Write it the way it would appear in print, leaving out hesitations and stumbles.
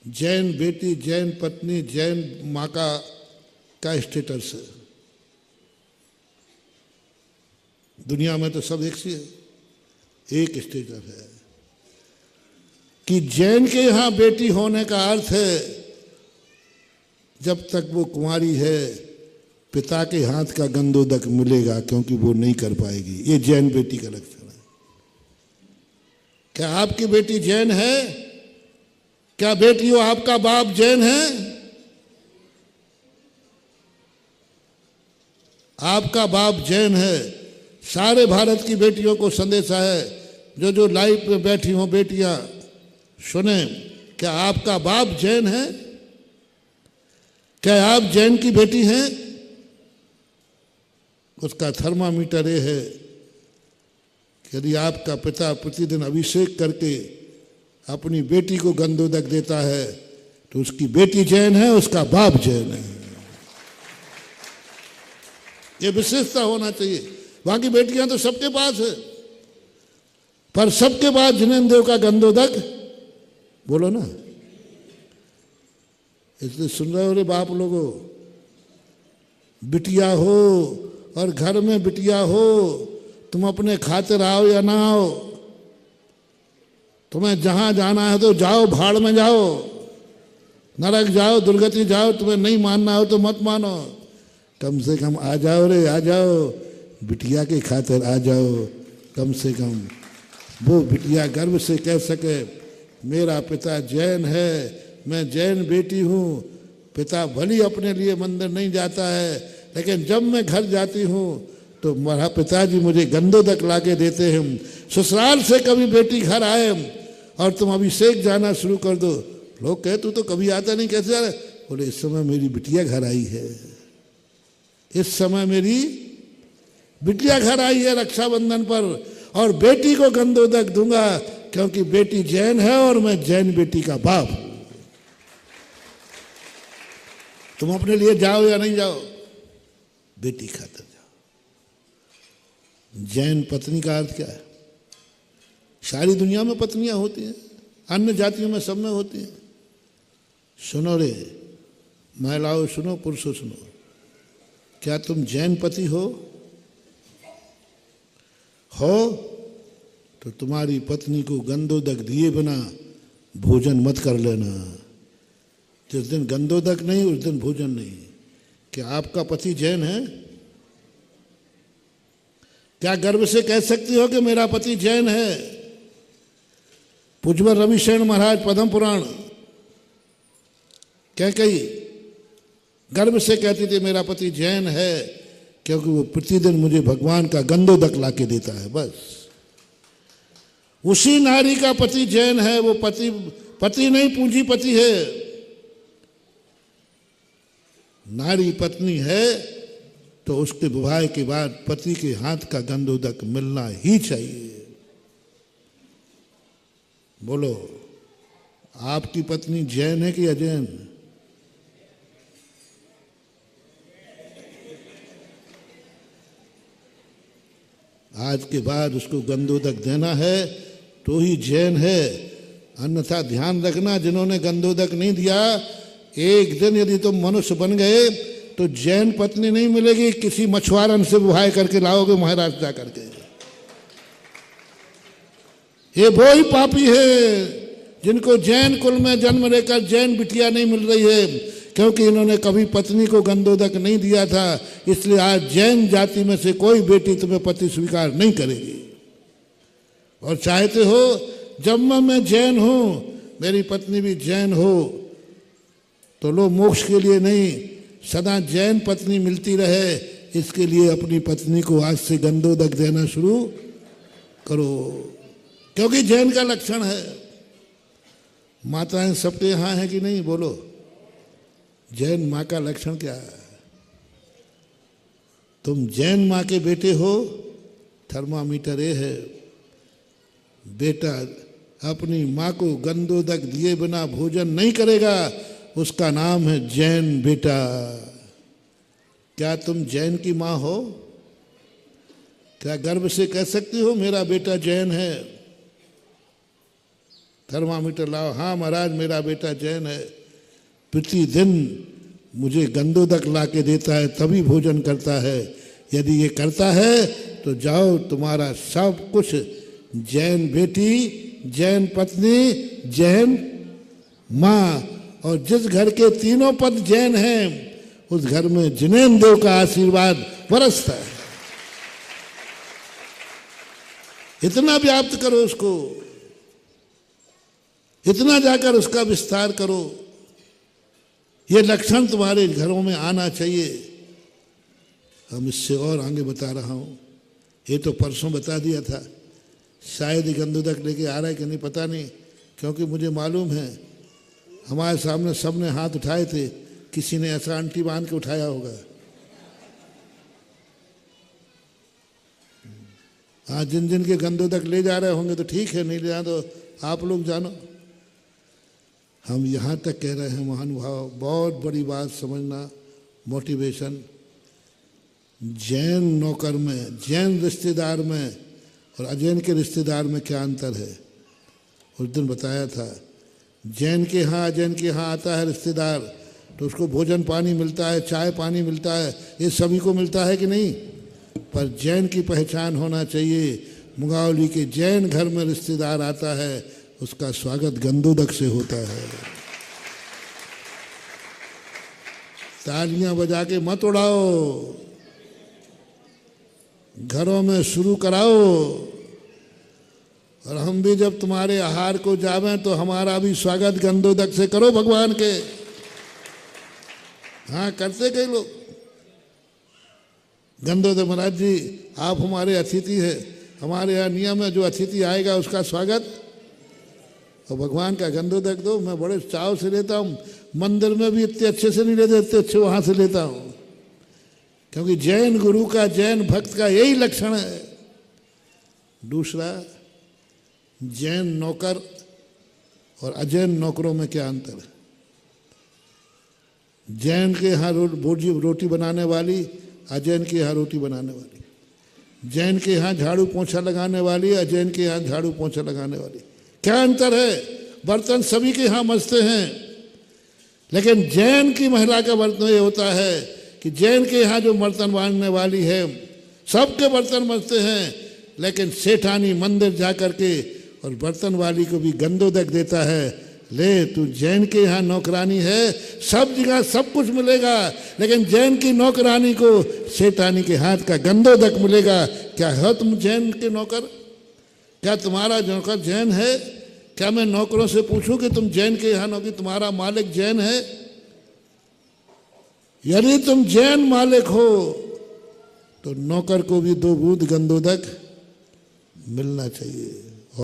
जैन बेटी, जैन पत्नी, जैन माँ का स्टेटस है। दुनिया में तो सब एक सी है, एक स्टेटस है कि जैन के यहां बेटी होने का अर्थ है जब तक वो कुंवारी है पिता के हाथ का गंधोदक मिलेगा, क्योंकि वो नहीं कर पाएगी। ये जैन बेटी का लक्षण है। क्या आपकी बेटी जैन है? क्या बेटियों आपका बाप जैन है? आपका बाप जैन है। सारे भारत की बेटियों को संदेशा है, जो लाइव में बैठी हो बेटियां सुने, क्या आपका बाप जैन है? क्या आप जैन की बेटी हैं? उसका थर्मामीटर ये है कि यदि आपका पिता प्रतिदिन अभिषेक करके अपनी बेटी को गंधोदक देता है तो उसकी बेटी जैन है, उसका बाप जैन है। ये विशेषता होना चाहिए। बाकी बेटियां तो सबके पास है, पर सबके पास जिनेन्द्र देव का गंधोदक बोलो ना। इसलिए सुन रहे हो रे बाप लोगों, बिटिया हो और घर में बिटिया हो, तुम अपने खातिर आओ या ना आओ, तुम्हें जहां जाना है तो जाओ, भाड़ में जाओ, नरक जाओ, दुर्गति जाओ। तुम्हें नहीं मानना हो तो मत मानो, कम से कम आ जाओ रे, आ जाओ, बिटिया के खातिर आ जाओ। कम से कम वो बिटिया गर्व से कह सके मेरा पिता जैन है, मैं जैन बेटी हूँ। पिता भली अपने लिए मंदिर नहीं जाता है, लेकिन जब मैं घर जाती हूँ तो मेरा पिताजी मुझे गंधोदक ला के देते हैं। ससुराल से कभी बेटी घर आए और तुम अभिषेक जाना शुरू कर दो, लोग कहे तू तो कभी आता नहीं, कैसे आ रहा? बोले इस समय मेरी बिटिया घर आई है, इस समय मेरी बिटिया घर आई है रक्षाबंधन पर, और बेटी को गंधोदक दूंगा क्योंकि बेटी जैन है और मैं जैन बेटी का बाप हूं। तुम अपने लिए जाओ या नहीं जाओ, बेटी खातिर जाओ। जैन पत्नी का अर्थ क्या है? सारी दुनिया में पत्नियां होती हैं, अन्य जातियों में सब में होती हैं। सुनो रे महिलाओं, सुनो, पुरुषों सुनो, क्या तुम जैन पति हो तो तुम्हारी पत्नी को गंधोदक दिए बिना भोजन मत कर लेना। जिस दिन गंधोदक नहीं उस दिन भोजन नहीं। क्या आपका पति जैन है? क्या गर्व से कह सकती हो कि मेरा पति जैन है? पूज्य रविशरण महाराज पद्म पुराण क्या कही? गर्व से कहती थी मेरा पति जैन है क्योंकि वो प्रतिदिन मुझे भगवान का गंधोदक ला के देता है। बस उसी नारी का पति जैन है, वो पति नहीं पूंजीपति है। नारी पत्नी है तो उसके विवाह के बाद पति के हाथ का गंधोदक मिलना ही चाहिए। बोलो आपकी पत्नी जैन है कि अजैन? आज के बाद उसको गंधोदक देना है तो ही जैन है, अन्यथा ध्यान रखना जिन्होंने गंधोदक नहीं दिया, एक दिन यदि तुम मनुष्य बन गए तो जैन पत्नी नहीं मिलेगी, किसी मछुआरन से विवाह करके लाओगे महाराष्ट्र जा करके। ये वो ही पापी है जिनको जैन कुल में जन्म लेकर जैन बिटिया नहीं मिल रही है, क्योंकि इन्होंने कभी पत्नी को गंधोदक नहीं दिया था। इसलिए आज जैन जाति में से कोई बेटी तुम्हें पति स्वीकार नहीं करेगी। और चाहते हो जब मैं जैन हूं मेरी पत्नी भी जैन हो, तो लो मोक्ष के लिए नहीं, सदा जैन पत्नी मिलती रहे, इसके लिए अपनी पत्नी को आज से गंधोदक देना शुरू करो, क्योंकि जैन का लक्षण है। माताएं सबके यहां है कि नहीं? बोलो जैन माँ का लक्षण क्या है? तुम जैन माँ के बेटे हो, थर्मामीटर ये है, बेटा अपनी माँ को गंधोदक दिए बिना भोजन नहीं करेगा, उसका नाम है जैन बेटा। क्या तुम जैन की माँ हो? क्या गर्व से कह सकती हो मेरा बेटा जैन है? थर्मामीटर लाओ। हाँ महाराज, मेरा बेटा जैन है, प्रतिदिन मुझे गंधोदक ला के देता है, तभी भोजन करता है। यदि ये करता है तो जाओ, तुम्हारा सब कुछ, जैन बेटी, जैन पत्नी, जैन माँ, और जिस घर के तीनों पद जैन हैं उस घर में जिनेन देव का आशीर्वाद बरसता है। इतना व्याप्त करो उसको, इतना जाकर उसका विस्तार करो। ये लक्षण तुम्हारे घरों में आना चाहिए। हम इससे और आगे बता रहा हूं, ये तो परसों बता दिया था, शायद गंधोदक लेके आ रहा है कि नहीं पता नहीं, क्योंकि मुझे मालूम है हमारे सामने सबने हाथ उठाए थे, किसी ने ऐसा आंटी बांध के उठाया होगा। हाँ, जिन जिन के गंधोदक ले जा रहे होंगे तो ठीक है, नहीं ले जा तो आप लोग जानो। हम यहाँ तक कह रहे हैं महानुभाव, बहुत बड़ी बात समझना, मोटिवेशन। जैन नौकर में, जैन रिश्तेदार में और अजैन के रिश्तेदार में क्या अंतर है, उस दिन बताया था। जैन के यहाँ, अजैन के यहाँ आता है रिश्तेदार तो उसको भोजन पानी मिलता है, चाय पानी मिलता है, ये सभी को मिलता है कि नहीं? पर जैन की पहचान होना चाहिए। मुंगावली के जैन घर में रिश्तेदार आता है, उसका स्वागत गंधोदक से होता है। तालियां बजा के मत उड़ाओ, घरों में शुरू कराओ। और हम भी जब तुम्हारे आहार को जावें तो हमारा भी स्वागत गंधोदक से करो भगवान के। हाँ, करते कई लोग। गंधोदक महाराज जी, आप हमारे अतिथि हैं, हमारे यहाँ नियम है जो अतिथि आएगा उसका स्वागत। और भगवान का गंधोदक दो, मैं बड़े चाव से लेता हूँ। मंदिर में भी इतने अच्छे से नहीं लेते, इतने अच्छे वहाँ से लेता हूँ, क्योंकि जैन गुरु का, जैन भक्त का यही लक्षण है। दूसरा, जैन नौकर और अजैन नौकरों में क्या अंतर है? जैन के यहाँ रोटी बनाने वाली, अजैन के यहाँ रोटी बनाने वाली। जैन के यहाँ झाड़ू पोंछा लगाने वाली, अजैन के यहाँ झाड़ू पोंछा लगाने वाली। क्या अंतर है? बर्तन सभी के यहाँ मजते हैं, लेकिन जैन की महिला का बर्तन ये होता है कि जैन के यहाँ जो बर्तन बांधने वाली है, सबके बर्तन मजते हैं, लेकिन सेठानी मंदिर जा कर के और बर्तन वाली को भी गंधोदक देता है। ले, तू जैन के यहाँ नौकरानी है, सब जगह सब कुछ मिलेगा, लेकिन जैन की नौकरानी को सेठानी के हाथ का गंधोदक मिलेगा। क्या है तुम जैन के नौकर? क्या तुम्हारा नौकर जैन है? क्या मैं नौकरों से पूछूं कि तुम जैन के यहाँ नौकरी, तुम्हारा मालिक जैन है? यदि तुम जैन मालिक हो तो नौकर को भी 2 बूंद गंधोदक मिलना चाहिए।